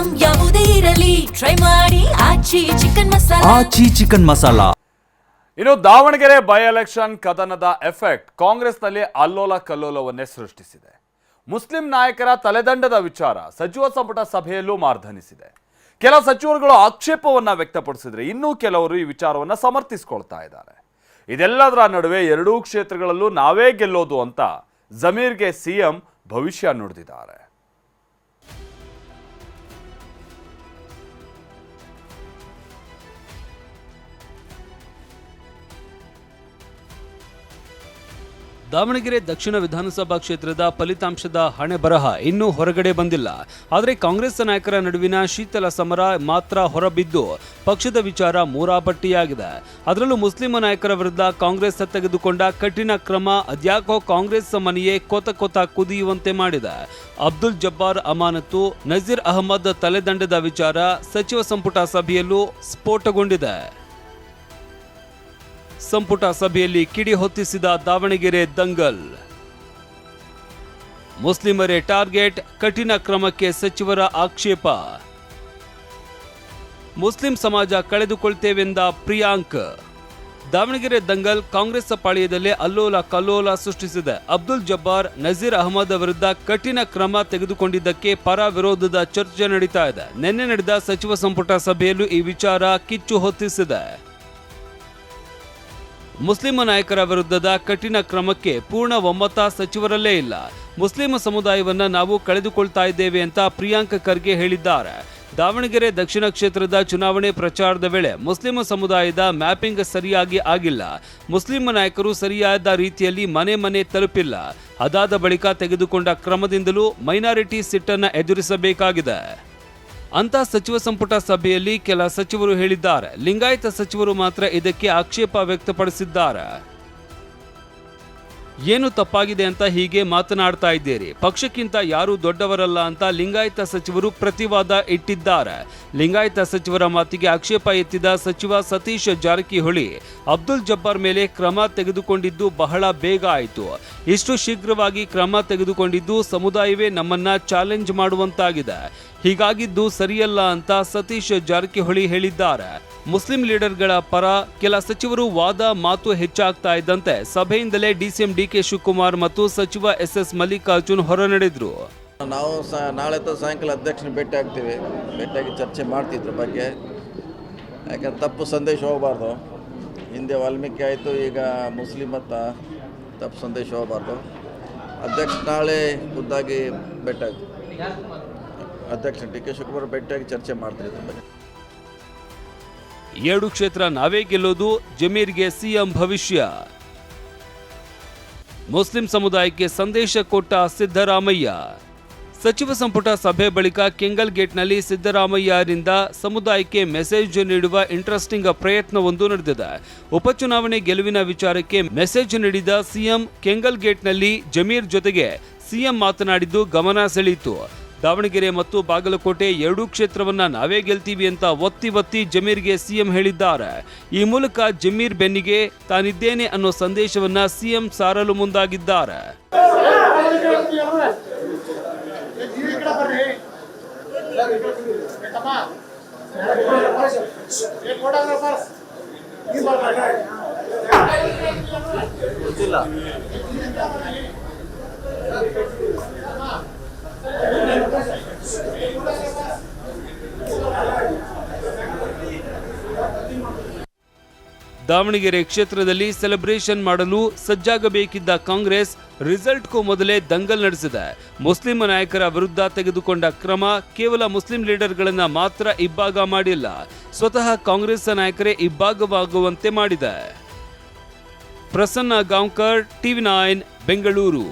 Item ಯಾವುದೇ ಇರಲಿ try ಮಾಡಿ ಆಚಿ ಚಿಕನ್ ಮಸಾಲಾ. ಇನ್ನು ದಾವಣಗೆರೆ ಬೈ ಎಲೆಕ್ಷನ್ ಕದನದ ಎಫೆಕ್ಟ್ ಕಾಂಗ್ರೆಸ್ನಲ್ಲಿ ಅಲ್ಲೋಲ ಕಲ್ಲೋಲವನ್ನೇ ಸೃಷ್ಟಿಸಿದೆ. ಮುಸ್ಲಿಂ ನಾಯಕರ ತಲೆದಂಡದ ವಿಚಾರ ಸಚಿವ ಸಂಪುಟ ಸಭೆಯಲ್ಲೂ ಮಾರ್ಧನಿಸಿದೆ. ಕೆಲ ಸಚಿವರುಗಳು ಆಕ್ಷೇಪವನ್ನ ವ್ಯಕ್ತಪಡಿಸಿದ್ರೆ ಇನ್ನೂ ಕೆಲವರು ಈ ವಿಚಾರವನ್ನ ಸಮರ್ಥಿಸಿಕೊಳ್ತಾ ಇದ್ದಾರೆ. ಇದೆಲ್ಲದರ ನಡುವೆ ಎರಡೂ ಕ್ಷೇತ್ರಗಳಲ್ಲೂ ನಾವೇ ಗೆಲ್ಲೋದು ಅಂತ ಜಮೀರ್ಗೆ ಸಿಎಂ ಭವಿಷ್ಯ ನುಡಿದಿದ್ದಾರೆ. ದಾವಣಗೆರೆ ದಕ್ಷಿಣ ವಿಧಾನಸಭಾ ಕ್ಷೇತ್ರದ ಫಲಿತಾಂಶದ ಹಣೆ ಬರಹ ಇನ್ನೂ ಹೊರಗಡೆ ಬಂದಿಲ್ಲ. ಆದರೆ ಕಾಂಗ್ರೆಸ್ ನಾಯಕರ ನಡುವಿನ ಶೀತಲ ಸಮರ ಮಾತ್ರ ಹೊರಬಿದ್ದು ಪಕ್ಷದ ವಿಚಾರ ಮೂರಾಪಟ್ಟಿಯಾಗಿದೆ. ಅದರಲ್ಲೂ ಮುಸ್ಲಿಂ ನಾಯಕರ ವಿರುದ್ಧ ಕಾಂಗ್ರೆಸ್ ತೆಗೆದುಕೊಂಡ ಕಠಿಣ ಕ್ರಮ ಅದ್ಯಾಕೋ ಕಾಂಗ್ರೆಸ್ ಮನೆಯೇ ಕೊತ ಕುದಿಯುವಂತೆ ಮಾಡಿದೆ. ಅಬ್ದುಲ್ ಜಬ್ಬಾರ್ ಅಮಾನತು, ನಜೀರ್ ಅಹಮದ್ ತಲೆದಂಡದ ವಿಚಾರ ಸಚಿವ ಸಂಪುಟ ಸಭೆಯಲ್ಲೂ ಸ್ಫೋಟಗೊಂಡಿದೆ. ಸಂಪುಟ ಸಭೆಯಲ್ಲಿ ಕಿಡಿ ಹೊತ್ತಿಸಿದ ದಾವಣಗೆರೆ ದಂಗಲ್. ಮುಸ್ಲಿಮರೇ ಟಾರ್ಗೆಟ್, ಕಠಿಣ ಕ್ರಮಕ್ಕೆ ಸಚಿವರ ಆಕ್ಷೇಪ. ಮುಸ್ಲಿಂ ಸಮಾಜ ಕಳೆದುಕೊಳ್ತೇವೆಂದ ಪ್ರಿಯಾಂಕ್. ದಾವಣಗೆರೆ ದಂಗಲ್ ಕಾಂಗ್ರೆಸ್ ಪಾಳ್ಯದಲ್ಲೇ ಅಲ್ಲೋಲ ಕಲ್ಲೋಲ ಸೃಷ್ಟಿಸಿದೆ. ಅಬ್ದುಲ್ ಜಬ್ಬಾರ್, ನಜೀರ್ ಅಹಮದ್ ವಿರುದ್ಧ ಕಠಿಣ ಕ್ರಮ ತೆಗೆದುಕೊಂಡಿದ್ದಕ್ಕೆ ಪರ ವಿರೋಧದ ಚರ್ಚೆ ನಡೀತಾ ಇದೆ. ನಿನ್ನೆ ನಡೆದ ಸಚಿವ ಸಂಪುಟ ಸಭೆಯಲ್ಲೂ ಈ ವಿಚಾರ ಕಿಚ್ಚು ಹೊತ್ತಿಸಿದೆ. ಮುಸ್ಲಿಂ ನಾಯಕರ ವಿರುದ್ಧದ ಕಠಿಣ ಕ್ರಮಕ್ಕೆ ಪೂರ್ಣ ಒಮ್ಮತ ಸಚಿವರಲ್ಲೇ ಇಲ್ಲ. ಮುಸ್ಲಿಂ ಸಮುದಾಯವನ್ನ ನಾವು ಕಳೆದುಕೊಳ್ತಾ ಇದ್ದೇವೆ ಅಂತ ಪ್ರಿಯಾಂಕ್ ಖರ್ಗೆ ಹೇಳಿದ್ದಾರೆ. ದಾವಣಗೆರೆ ದಕ್ಷಿಣ ಕ್ಷೇತ್ರದ ಚುನಾವಣೆ ಪ್ರಚಾರದ ವೇಳೆ ಮುಸ್ಲಿಂ ಸಮುದಾಯದ ಮ್ಯಾಪಿಂಗ್ ಸರಿಯಾಗಿ ಆಗಿಲ್ಲ. ಮುಸ್ಲಿಂ ನಾಯಕರು ಸರಿಯಾದ ರೀತಿಯಲ್ಲಿ ಮನೆ ತಲುಪಿಲ್ಲ. ಅದಾದ ಬಳಿಕ ತೆಗೆದುಕೊಂಡ ಕ್ರಮದಿಂದಲೂ ಮೈನಾರಿಟಿ ಸಿಟ್ಟನ್ನು ಎದುರಿಸಬೇಕಾಗಿದೆ ಅಂತ ಸಚಿವ ಸಂಪುಟ ಸಭೆಯಲ್ಲಿ ಕೆಲ ಸಚಿವರು ಹೇಳಿದ್ದಾರೆ. ಲಿಂಗಾಯತ ಸಚಿವರು ಮಾತ್ರ ಇದಕ್ಕೆ ಆಕ್ಷೇಪ ವ್ಯಕ್ತಪಡಿಸಿದ್ದಾರೆ. ಏನು ತಪ್ಪಾಗಿದೆ ಅಂತ ಹೀಗೆ ಮಾತನಾಡ್ತಾ ಇದ್ದೀರಿ, ಪಕ್ಷಕ್ಕಿಂತ ಯಾರೂ ದೊಡ್ಡವರಲ್ಲ ಅಂತ ಲಿಂಗಾಯತ ಸಚಿವರು ಪ್ರತಿವಾದ ಇಟ್ಟಿದ್ದಾರೆ. ಲಿಂಗಾಯತ ಸಚಿವರ ಮಾತಿಗೆ ಆಕ್ಷೇಪ ಎತ್ತಿದ ಸಚಿವ ಸತೀಶ್ ಜಾರಕಿಹೊಳಿ, ಅಬ್ದುಲ್ ಜಬ್ಬಾರ್ ಮೇಲೆ ಕ್ರಮ ತೆಗೆದುಕೊಂಡಿದ್ದು ಬಹಳ ಬೇಗ ಆಯಿತು. ಇಷ್ಟು ಶೀಘ್ರವಾಗಿ ಕ್ರಮ ತೆಗೆದುಕೊಂಡಿದ್ದು ಸಮುದಾಯವೇ ನಮ್ಮನ್ನ ಚಾಲೆಂಜ್ ಮಾಡುವಂತಾಗಿದೆ. ಹೀಗಾಗಿದ್ದು ಸರಿಯಲ್ಲ ಅಂತ ಸತೀಶ್ ಜಾರಕಿಹೊಳಿ ಹೇಳಿದ್ದಾರೆ. ಮುಸ್ಲಿಂ ಲೀಡರ್ಗಳ ಪರ ಕೆಲ ಸಚಿವರು ವಾದ ಮಾತು ಹೆಚ್ಚಾಗ್ತಾ ಇದ್ದಂತೆ ಸಭೆಯಿಂದಲೇ ಡಿಸಿಎಂ ಡಿಕೆ ಶಿವಕುಮಾರ್ ಮತ್ತು ಸಚಿವ ಎಸ್ ಮಲ್ಲಿಕಾರ್ಜುನ್ ಹೊರನಡೆದ್ರು. ನಾವು ನಾಳೆ ಸಾಯಂಕಾಲ ಅಧ್ಯಕ್ಷನ ಭೇಟಿ ಆಗ್ತೀವಿ, ಭೇಟಿಯಾಗಿ ಚರ್ಚೆ ಮಾಡ್ತಿದ್ರ ಬಗ್ಗೆ. ಯಾಕಂದ್ರೆ ತಪ್ಪು ಸಂದೇಶ ಹೋಗಬಾರ್ದು. ಹಿಂದೆ ವಾಲ್ಮೀಕಿ ಆಯಿತು, ಈಗ ಮುಸ್ಲಿಂ ಅಂತ ತಪ್ಪು ಸಂದೇಶ ಹೋಗಬಾರ್ದು. ಅಧ್ಯಕ್ಷ ನಾಳೆ ಖುದ್ದಾಗಿ ಭೇಟಿ ಆಗ್ತೀವಿ, ಅಧ್ಯಕ್ಷ ಡಿ ಕೆ ಶಿವಕುಮಾರ್ ಭೇಟಿಯಾಗಿ ಚರ್ಚೆ ಮಾಡ್ತಾರೆ. ಎರಡು ಕ್ಷೇತ್ರ ನಾವೇ ಗೆಲ್ಲೋದು, ಜಮೀರ್ಗೆ ಸಿಎಂ ಭವಿಷ್ಯ. ಮುಸ್ಲಿಂ ಸಮುದಾಯಕ್ಕೆ ಸಂದೇಶ ಕೊಟ್ಟ ಸಿದ್ದರಾಮಯ್ಯ. ಸಚಿವ ಸಂಪುಟ ಸಭೆ ಬಳಿಕ ಕೆಂಗಲ್ ಗೇಟ್ನಲ್ಲಿ ಸಿದ್ದರಾಮಯ್ಯರಿಂದ ಸಮುದಾಯಕ್ಕೆ ಮೆಸೇಜ್ ನೀಡುವ ಇಂಟ್ರೆಸ್ಟಿಂಗ್ ಪ್ರಯತ್ನವೊಂದು ನಡೆದಿದೆ. ಉಪಚುನಾವಣೆ ಗೆಲುವಿನ ವಿಚಾರಕ್ಕೆ ಮೆಸೇಜ್ ನೀಡಿದ ಸಿಎಂ ಕೆಂಗಲ್ ಗೇಟ್ನಲ್ಲಿ ಜಮೀರ್ ಜೊತೆಗೆ ಸಿಎಂ ಮಾತನಾಡಿದ್ದು ಗಮನ ಸೆಳೆಯಿತು. ದಾವಣಗೆರೆ ಮತ್ತು ಬಾಗಲಕೋಟೆ ಎರಡೂ ಕ್ಷೇತ್ರವನ್ನ ನಾವೇ ಗೆಲ್ತೀವಿ ಅಂತ ಒತ್ತಿ ಜಮೀರ್ಗೆ ಸಿಎಂ ಹೇಳಿದ್ದಾರೆ. ಈ ಮೂಲಕ ಜಮೀರ್ ಬೆನ್ನಿಗೆ ತಾನಿದ್ದೇನೆ ಅನ್ನೋ ಸಂದೇಶವನ್ನ ಸಿಎಂ ಸಾರಲು ಮುಂದಾಗಿದ್ದಾರೆ. ದಾವಣಗೆರೆ ಕ್ಷೇತ್ರದಲ್ಲಿ ಸೆಲೆಬ್ರೇಷನ್ ಮಾಡಲು ಸಜ್ಜಾಗಬೇಕಿದ್ದ ಕಾಂಗ್ರೆಸ್ ರಿಸಲ್ಟ್ಗೂ ಮೊದಲೇ ದಂಗಲ್ ನಡೆಸಿದೆ. ಮುಸ್ಲಿಂ ನಾಯಕರ ವಿರುದ್ಧ ತೆಗೆದುಕೊಂಡ ಕ್ರಮ ಕೇವಲ ಮುಸ್ಲಿಂ ಲೀಡರ್ಗಳನ್ನ ಮಾತ್ರ ಇಬ್ಬಾಗ ಮಾಡಿಲ್ಲ, ಸ್ವತಃ ಕಾಂಗ್ರೆಸ್ ನಾಯಕರೇ ಇಬ್ಬಾಗವಾಗುವಂತೆ ಮಾಡಿದೆ. ಪ್ರಸನ್ನ ಗಾಂವ್ಕರ್, ಟಿವಿ9 ಬೆಂಗಳೂರು.